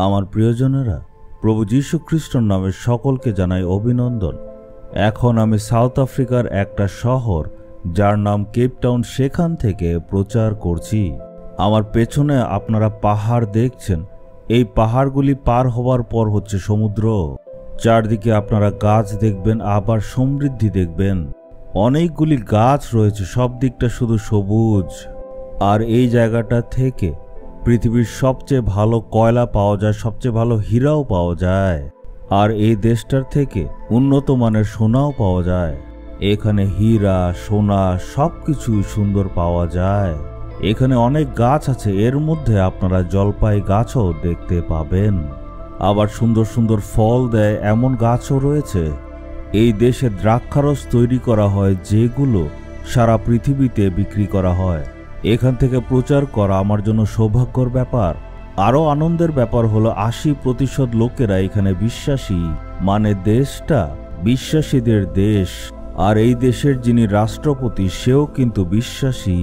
আমার প্রিয়জনেরা, প্রভু যীশু খ্রিস্টর নামে সকলকে জানাই অভিনন্দন। এখন আমি সাউথ আফ্রিকার একটা শহর যার নাম কেপ টাউন, সেখান থেকে প্রচার করছি। আমার পেছনে আপনারা পাহাড় দেখছেন। এই পাহাড়গুলি পার হওয়ার পর হচ্ছে সমুদ্র। চারদিকে আপনারা গাছ দেখবেন, আবার সমৃদ্ধি দেখবেন। অনেকগুলি গাছ রয়েছে, সব দিকটা শুধু সবুজ। আর এই জায়গাটা থেকে পৃথিবীর সবচেয়ে ভালো কয়লা পাওয়া যায়, সবচেয়ে ভালো হীরাও পাওয়া যায়। আর এই দেশটার থেকে উন্নত মানের সোনাও পাওয়া যায়। এখানে হীরা, সোনা সবকিছুই সুন্দর পাওয়া যায়। এখানে অনেক গাছ আছে, এর মধ্যে আপনারা জলপাই গাছও দেখতে পাবেন। আবার সুন্দর সুন্দর ফল দেয় এমন গাছও রয়েছে। এই দেশে দ্রাক্ষারস তৈরি করা হয়, যেগুলো সারা পৃথিবীতে বিক্রি করা হয়। এখান থেকে প্রচার করা আমার জন্য সৌভাগ্যের ব্যাপার। আরও আনন্দের ব্যাপার হলো 80% লোকেরা এখানে বিশ্বাসী, মানে দেশটা বিশ্বাসীদের দেশ। আর এই দেশের যিনি রাষ্ট্রপতি, সেও কিন্তু বিশ্বাসী।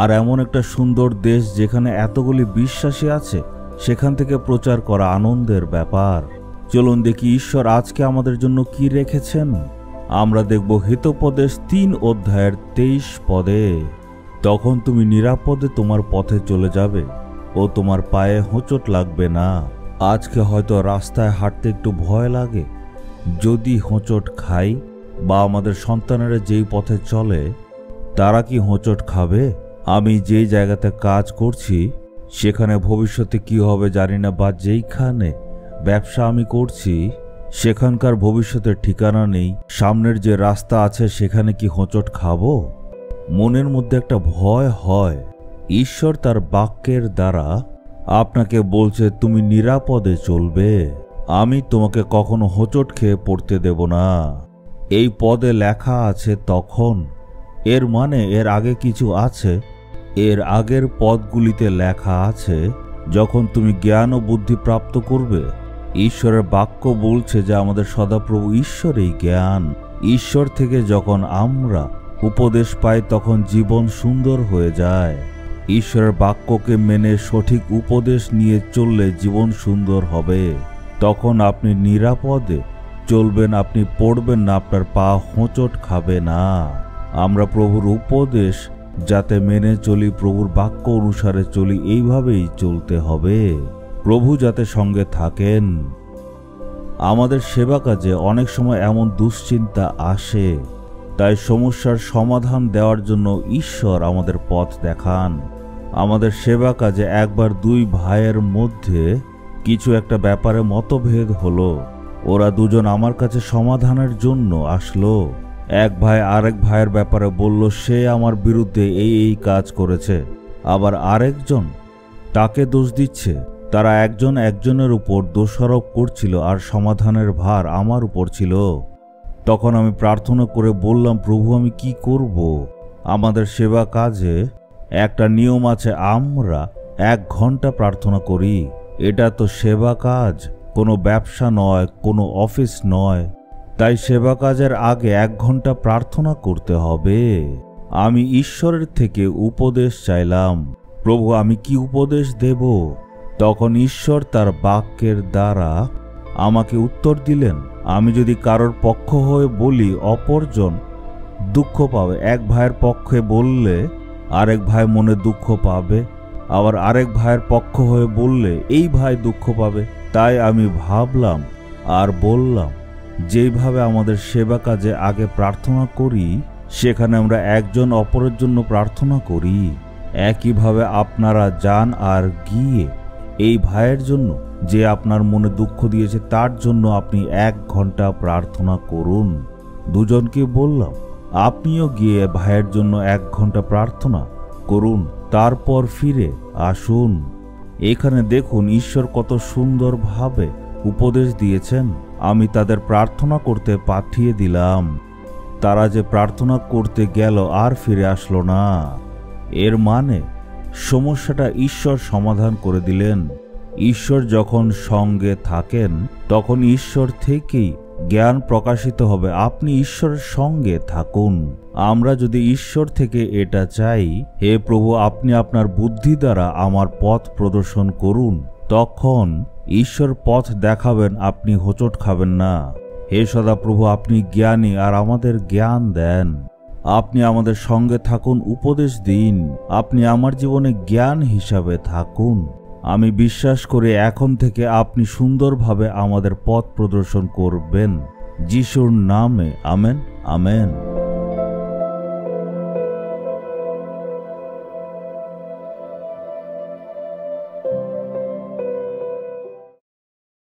আর এমন একটা সুন্দর দেশ যেখানে এতগুলি বিশ্বাসী আছে, সেখান থেকে প্রচার করা আনন্দের ব্যাপার। চলুন দেখি ঈশ্বর আজকে আমাদের জন্য কি রেখেছেন। আমরা দেখব হিতোপদেশ 3 অধ্যায়ের 23 পদে। তখন তুমি নিরাপদে তোমার পথে চলে যাবে ও তোমার পায়ে হোঁচট লাগবে না। আজকে হয়তো রাস্তায় হাঁটতে একটু ভয় লাগে, যদি হোঁচট খাই, বা আমাদের সন্তানেরা যেই পথে চলে তারা কি হোঁচট খাবে? আমি যেই জায়গাতে কাজ করছি সেখানে ভবিষ্যতে কি হবে জানি না, বা যেইখানে ব্যবসা আমি করছি সেখানকার ভবিষ্যতের ঠিকানা নেই। সামনের যে রাস্তা আছে সেখানে কি হোঁচট খাবো? মনের মধ্যে একটা ভয় হয়। ঈশ্বর তার বাক্যের দ্বারা আপনাকে বলছে তুমি নিরাপদে চলবে, আমি তোমাকে কখনো হোঁচট খেয়ে পড়তে দেব না। এই পদে লেখা আছে তখন, এর মানে এর আগে কিছু আছে। এর আগের পদগুলিতে লেখা আছে যখন তুমি জ্ঞান ও বুদ্ধি প্রাপ্ত করবে। ঈশ্বরের বাক্য বলছে যে আমাদের সদাপ্রভু ঈশ্বরই জ্ঞান। ঈশ্বর থেকে যখন আমরা উপদেশ পাই তখন জীবন সুন্দর হয়ে যায়। ঈশ্বরের বাক্যকে মেনে সঠিক উপদেশ নিয়ে চললে জীবন সুন্দর হবে। তখন আপনি নিরাপদে চলবেন, আপনি পড়বেন না, আপনার পা হোঁচট খাবে না। আমরা প্রভুর উপদেশ যাতে মেনে চলি, প্রভুর বাক্য অনুসারে চলি, এইভাবেই চলতে হবে। প্রভু যাতে সঙ্গে থাকেন। আমাদের সেবা কাজে অনেক সময় এমন দুশ্চিন্তা আসে, তাই সমস্যার সমাধান দেওয়ার জন্য ঈশ্বর আমাদের পথ দেখান। আমাদের সেবা কাজে একবার 2 ভাইয়ের মধ্যে কিছু একটা ব্যাপারে মতভেদ হলো। ওরা দুজন আমার কাছে সমাধানের জন্য আসলো। এক ভাই আরেক ভাইয়ের ব্যাপারে বলল সে আমার বিরুদ্ধে এই কাজ করেছে, আবার আরেকজন তাকে দোষ দিচ্ছে। তারা একজন একজনের উপর দোষারোপ করছিল, আর সমাধানের ভার আমার উপর ছিল। তখন আমি প্রার্থনা করে বললাম, প্রভু আমি কি করব? আমাদের সেবা কাজে একটা নিয়ম আছে, আমরা 1 ঘন্টা প্রার্থনা করি। এটা তো সেবা কাজ, কোনো ব্যবসা নয়, কোনো অফিস নয়। তাই সেবা কাজের আগে 1 ঘন্টা প্রার্থনা করতে হবে। আমি ঈশ্বরের থেকে উপদেশ চাইলাম, প্রভু আমি কি উপদেশ দেব? তখন ঈশ্বর তার বাক্যের দ্বারা আমাকে উত্তর দিলেন, আমি যদি কারোর পক্ষ হয়ে বলি অপরজন দুঃখ পাবে। এক ভাইয়ের পক্ষে বললে আরেক ভাই মনে দুঃখ পাবে, আবার আরেক ভাইয়ের পক্ষ হয়ে বললে এই ভাই দুঃখ পাবে। তাই আমি ভাবলাম আর বললাম, যেইভাবে আমাদের সেবা কাজে আগে প্রার্থনা করি সেখানে আমরা একজন অপরের জন্য প্রার্থনা করি, একইভাবে আপনারা যান আর গিয়ে এই ভাইয়ের জন্য যে আপনার মনে দুঃখ দিয়েছে তার জন্য আপনি 1 ঘন্টা প্রার্থনা করুন। দুজনকে বললাম আপনিও গিয়ে ভাইয়ের জন্য 1 ঘন্টা প্রার্থনা করুন, তারপর ফিরে আসুন। এখানে দেখুন ঈশ্বর কত সুন্দরভাবে উপদেশ দিয়েছেন। আমি তাদের প্রার্থনা করতে পাঠিয়ে দিলাম, তারা যে প্রার্থনা করতে গেল আর ফিরে আসলো না। এর মানে সমস্যাটা ঈশ্বর সমাধান করে দিলেন। ঈশ্বর যখন সঙ্গে থাকেন তখন ঈশ্বর থেকেই জ্ঞান প্রকাশিত হবে। আপনি ঈশ্বরের সঙ্গে থাকুন। আমরা যদি ঈশ্বর থেকে এটা চাই, হে প্রভু, আপনি আপনার বুদ্ধি দ্বারা আমার পথ প্রদর্শন করুন, তখন ঈশ্বর পথ দেখাবেন, আপনি হোঁচট খাবেন না। হে সদাপ্রভু, আপনি জ্ঞানী আর আমাদের জ্ঞান দেন। আপনি আমাদের সঙ্গে থাকুন, উপদেশ দিন। আপনি আমার জীবনে জ্ঞান হিসাবে থাকুন। আমি বিশ্বাস করি এখন থেকে আপনি সুন্দরভাবে আমাদের পথ প্রদর্শন করবেন। যিশুর নামে আমেন, আমেন।